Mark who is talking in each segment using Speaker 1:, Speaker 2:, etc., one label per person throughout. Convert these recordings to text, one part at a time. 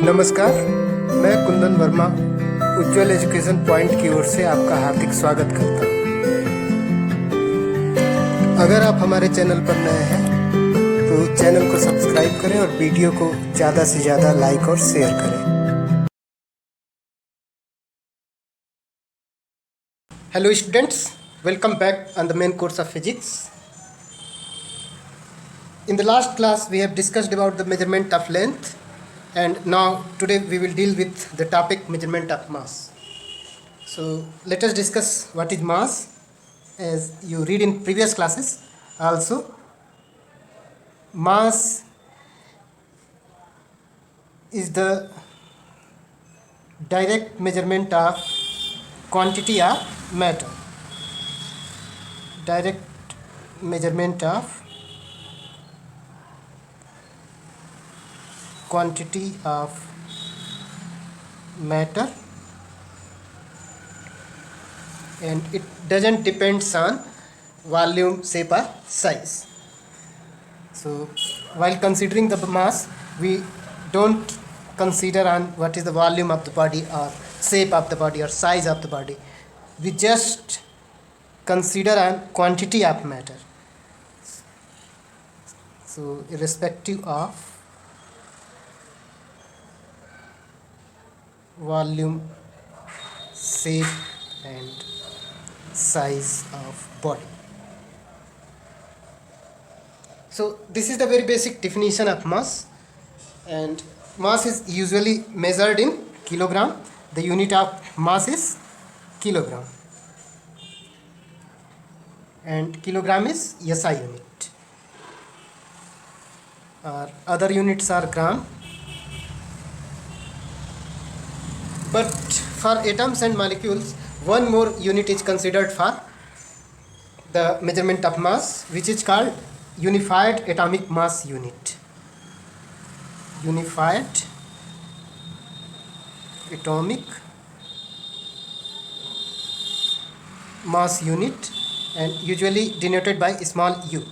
Speaker 1: नमस्कार, मैं कुंदन वर्मा उज्ज्वल education point की ओर से आपका हार्दिक स्वागत करता हूँ। अगर आप हमारे चैनल पर नए हैं तो चैनल को सब्सक्राइब करें और वीडियो को ज़्यादा से ज़्यादा लाइक और शेयर करें। Hello students, welcome back on the main course of physics. In the last class we have discussed about the measurement of length, and now today we will deal with the topic measurement of mass. So let us discuss what is mass, as you read in previous classes also. Mass is the direct measurement of quantity of matter. Direct measurement of quantity of matter, and it doesn't depends on volume, shape or size. So while considering the mass, we don't consider on what is the volume of the body or shape of the body or size of the body. We just consider on quantity of matter. So irrespective of volume, shape and size of body. So this is the very basic definition of mass, and mass is usually measured in kilogram. The unit of mass is kilogram, and kilogram is SI unit. Other units are gram. But for atoms and molecules, one more unit is considered for the measurement of mass, which is called unified atomic mass unit. Unified atomic mass unit, and usually denoted by small u.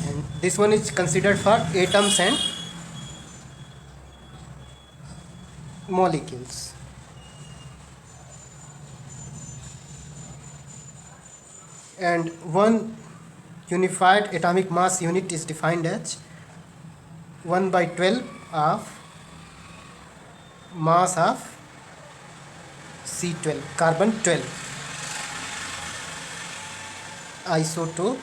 Speaker 1: And this one is considered for atoms and molecules. And one unified atomic mass unit is defined as 1/12 of mass of C12, carbon 12 isotope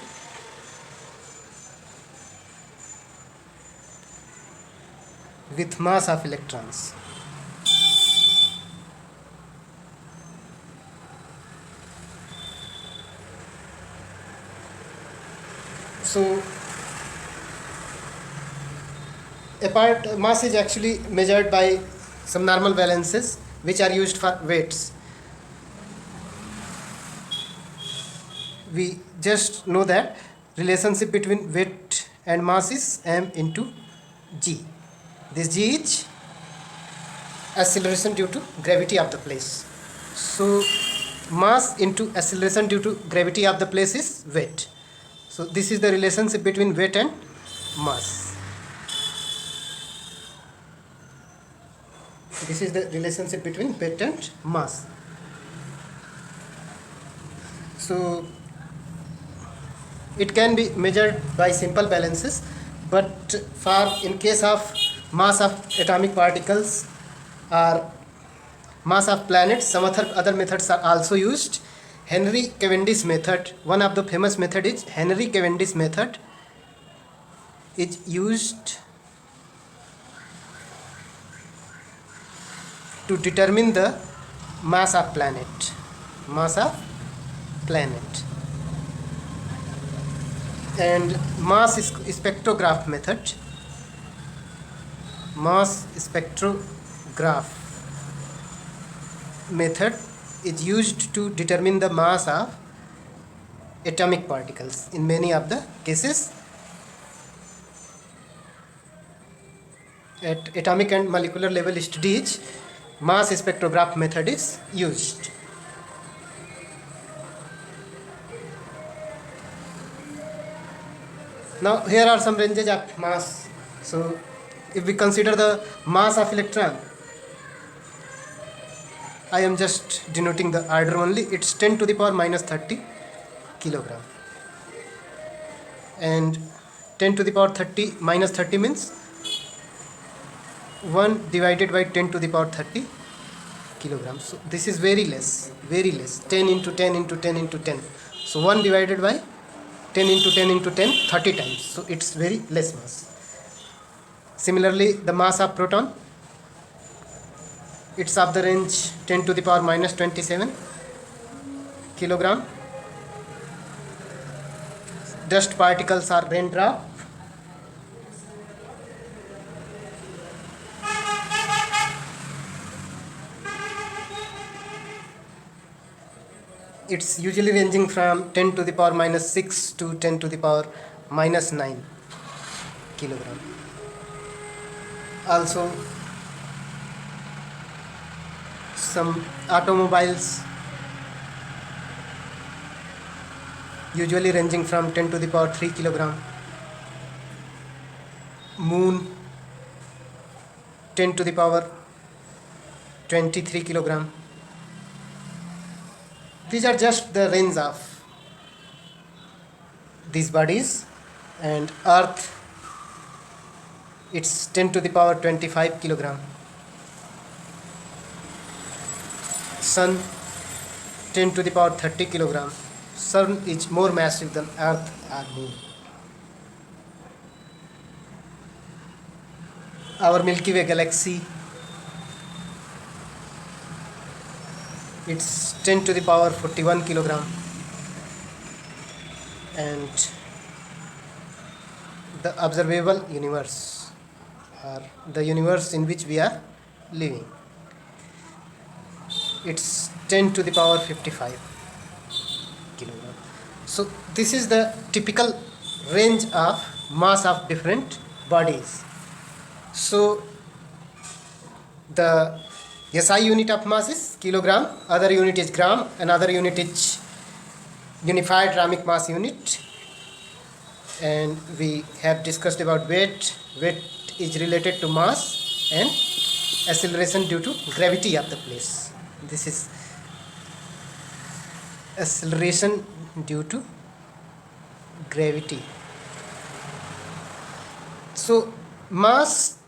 Speaker 1: with mass of electrons. So mass is actually measured by some normal balances which are used for weights. We just know that relationship between weight and mass is m into g. This g is acceleration due to gravity of the place. So mass into acceleration due to gravity of the place is weight. So this is the relationship between weight and mass. This is the relationship between weight and mass. So it can be measured by simple balances, but for in case of mass of atomic particles or mass of planets, some other methods are also used. Henry Cavendish method, one of the famous method is Henry Cavendish method, is used to determine the mass of planet. And mass spectrograph method. Mass spectrograph method is used to determine the mass of atomic particles. In many of the cases, at atomic and molecular level studies, mass spectrograph method is used. Now here are some ranges of mass. So if we consider the mass of electron, I am just denoting the order only, it's 10 to the power minus 30 kilogram. And 10 to the power 30 minus 30 means 1 divided by 10 to the power 30 kilograms. So this is very less, 10 into 10 into 10 into 10. So 1 divided by 10 into 10 into 10, 30 times. So it's very less mass. Similarly, the mass of proton, it's of the range 10 to the power minus 27 kilogram. Dust particles are raindrop. It's usually ranging from 10 to the power minus 6 to 10 to the power minus 9 kilogram. Also, some automobiles usually ranging from 10 to the power 3 kilogram. Moon 10 to the power 23 kilogram. These are just the range of these bodies. And Earth, it's 10 to the power 25 kilogram. Sun 10 to the power 30 kilogram. Sun is more massive than Earth or Moon. Our Milky Way galaxy, it's 10 to the power 41 kilogram. And the observable universe, or the universe in which we are living, it's 10 to the power 55 kilogram. So this is the typical range of mass of different bodies. So the SI unit of mass is kilogram, other unit is gram, another unit is unified atomic mass unit. And we have discussed about weight. Weight is related to mass and acceleration due to gravity of the place. This is acceleration due to gravity. So mass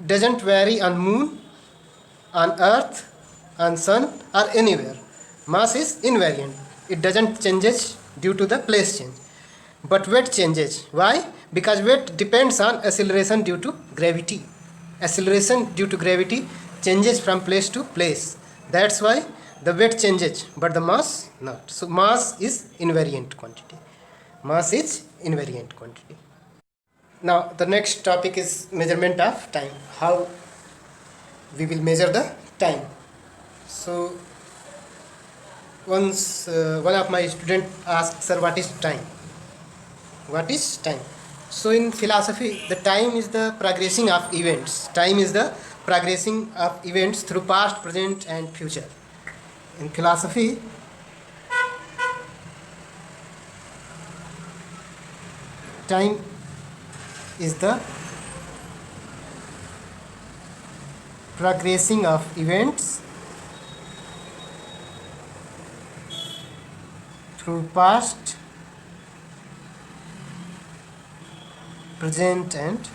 Speaker 1: doesn't vary on Moon, on Earth, on Sun, or anywhere. Mass is invariant. It doesn't changes due to the place change. But weight changes. Why? Because weight depends on acceleration due to gravity. Acceleration due to gravity changes from place to place. That's why the weight changes, but the mass not. So mass is invariant quantity. Mass is invariant quantity. Now the next topic is measurement of time. How we will measure the time. So once one of my students asked, "Sir, what is time? What is time?" So in philosophy, the time is the progressing of events. Time is the progressing of events through past, present, and future. In philosophy, time is the progressing of events through past, present, and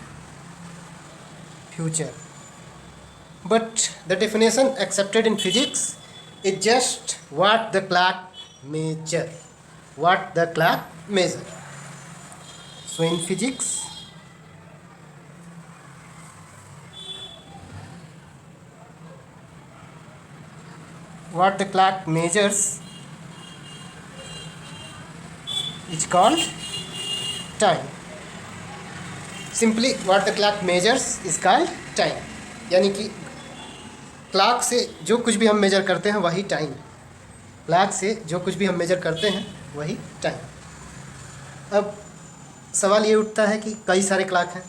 Speaker 1: future. But the definition accepted in physics is just what the clock measure. What the clock measure. So in physics, what the clock measures is called time. Simply what the clock measures is called time. यानी कि clock से जो कुछ भी हम major करते हैं वही टाइम। क्लॉक से जो कुछ भी हम मेजर करते हैं वही टाइम। अब सवाल ये उठता है कि कई सारे क्लॉक हैं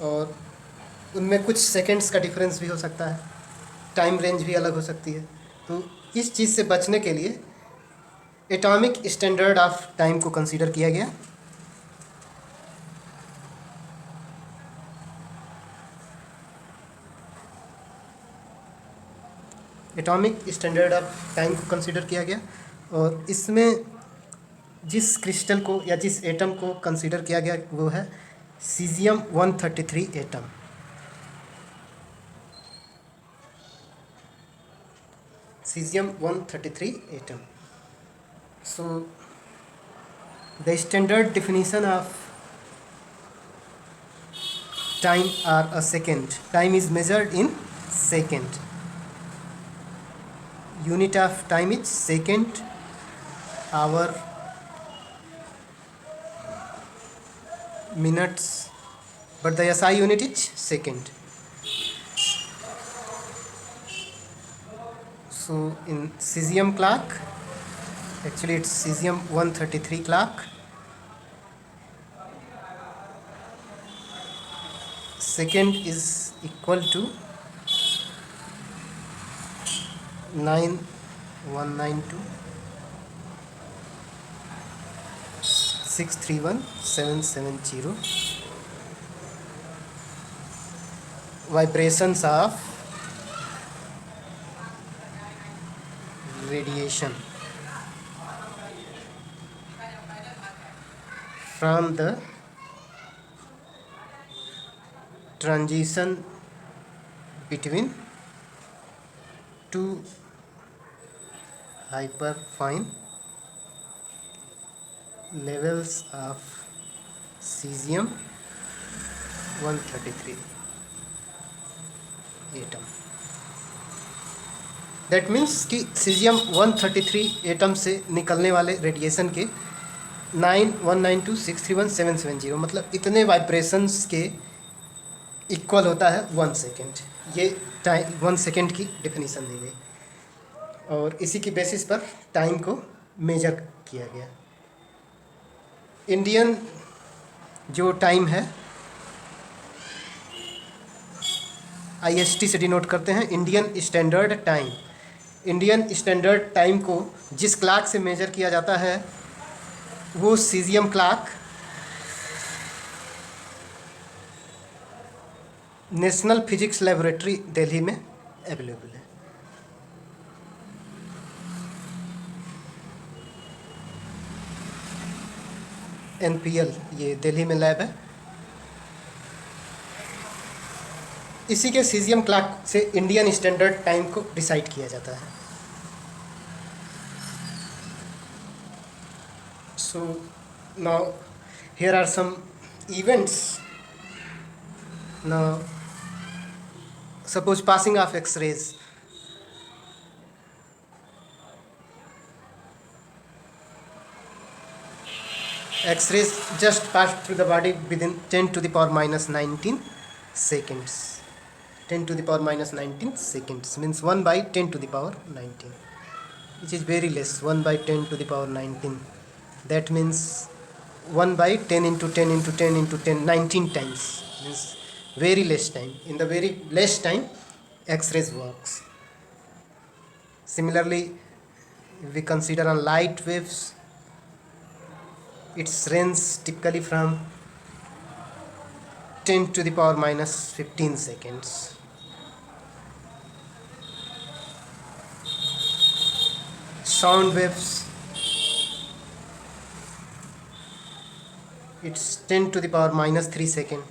Speaker 1: और उनमें कुछ सेकंड्स का डिफरेंस भी हो सकता है, टाइम रेंज भी अलग हो सकती है। तो इस चीज़ से बचने के लिए एटॉमिक स्टैंडर्ड ऑफ टाइम को कंसीडर किया गया। एटॉमिक स्टैंडर्ड ऑफ टाइम को कंसिडर किया गया, और इसमें जिस क्रिस्टल को या जिस एटम को कंसिडर किया गया वो है caesium 133 atom. Cesium 133 atom. So the standard definition of time are a second. Time is measured in second. Unit of time is second, hour, minutes, but the SI unit is second. So in cesium clock, actually it's cesium 133 clock, second is equal to 9192 631770 vibrations of radiation from the transition between two hyperfine levels of cesium 133 atom. That means कि caesium 133 atom से निकलने वाले radiation के 9192631770 मतलब इतने vibrations के equal होता है 1 सेकेंड। ये टाइम 1 सेकेंड की डिफिनीसन दी गई और इसी की बेसिस पर टाइम को मेजर किया गया। इंडियन जो टाइम है IST से डिनोट करते हैं, Indian standard time. Indian standard time को जिस क्लॉक से मेजर किया जाता है वो caesium clock national physics laboratory Delhi में अवेलेबल है। NPL ये दिल्ली में लैब है। इसी के सीजियम क्लॉक से इंडियन स्टैंडर्ड टाइम को डिसाइड किया जाता है। So now here are some events. Now suppose passing of X rays. X-rays just passed through the body within 10 to the power minus 19 seconds. 10 to the power minus 19 seconds means 1 by 10 to the power 19, which is very less. 1 by 10 to the power 19, that means 1 by 10 into 10 into 10 into 10 19 times, means very less time. In the very less time X-rays works. Similarly, if we consider on light waves, its range typically from 10 to the power minus 15 seconds. Sound waves, it's 10 to the power minus 3 second.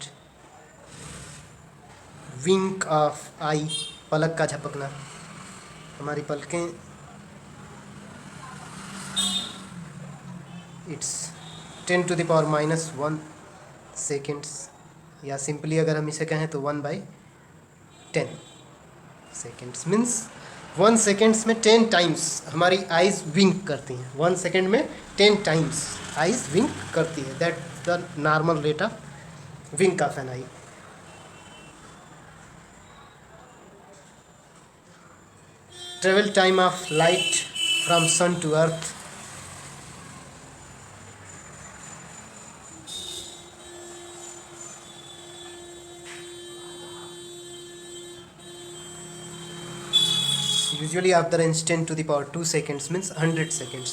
Speaker 1: Wink of eye, पलक का झपकना, हमारी पलकें, it's 10 to the power minus 1 seconds, या simply अगर हम इसे कहें तो 1 by 10 seconds means 1 seconds में 10 टाइम्स हमारी आइज़ विंक करती हैं। 1 सेकेंड में 10 टाइम्स आइज़ विंक करती है। That the normal rate of wink of an eye. Travel time of light from sun to earth, usually of the range 10 to the power 2 seconds means 100 seconds।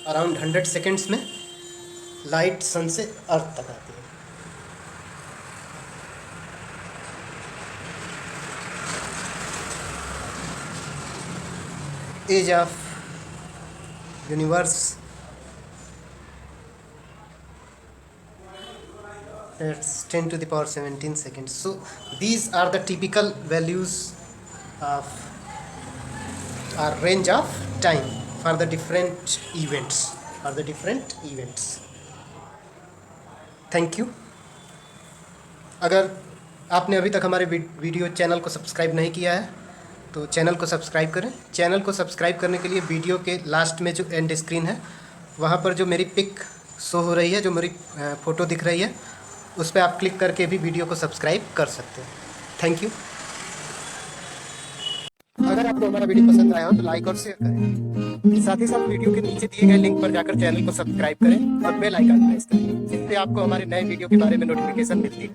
Speaker 1: Around 100 seconds में light sun से earth तक आती है। age of universe, that's 10 to the power 17 seconds. So these are the typical values of or range of time for the different events. Thank you. अगर आपने अभी तक हमारे वीडियो चैनल को सब्सक्राइब नहीं किया है तो चैनल को सब्सक्राइब करें। चैनल को सब्सक्राइब करने के लिए वीडियो के लास्ट में जो एंड स्क्रीन है वहाँ पर जो मेरी पिक शो हो रही है, जो मेरी फ़ोटो दिख रही है, उस पर आप क्लिक करके भी वीडियो को सब्सक्राइब कर सकते हैं। Thank you. अगर आपको हमारा वीडियो पसंद आया हो तो लाइक और शेयर करें। साथ ही साथ वीडियो के नीचे दिए गए लिंक पर जाकर चैनल को सब्सक्राइब करें और बेल आइकन प्रेस करें, जिससे आपको हमारे नए वीडियो के बारे में नोटिफिकेशन मिलती है।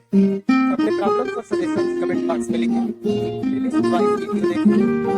Speaker 1: अपने प्रॉब्लम्स और सजेशन कमेंट बॉक्स में लिखें। वीडियो देखें।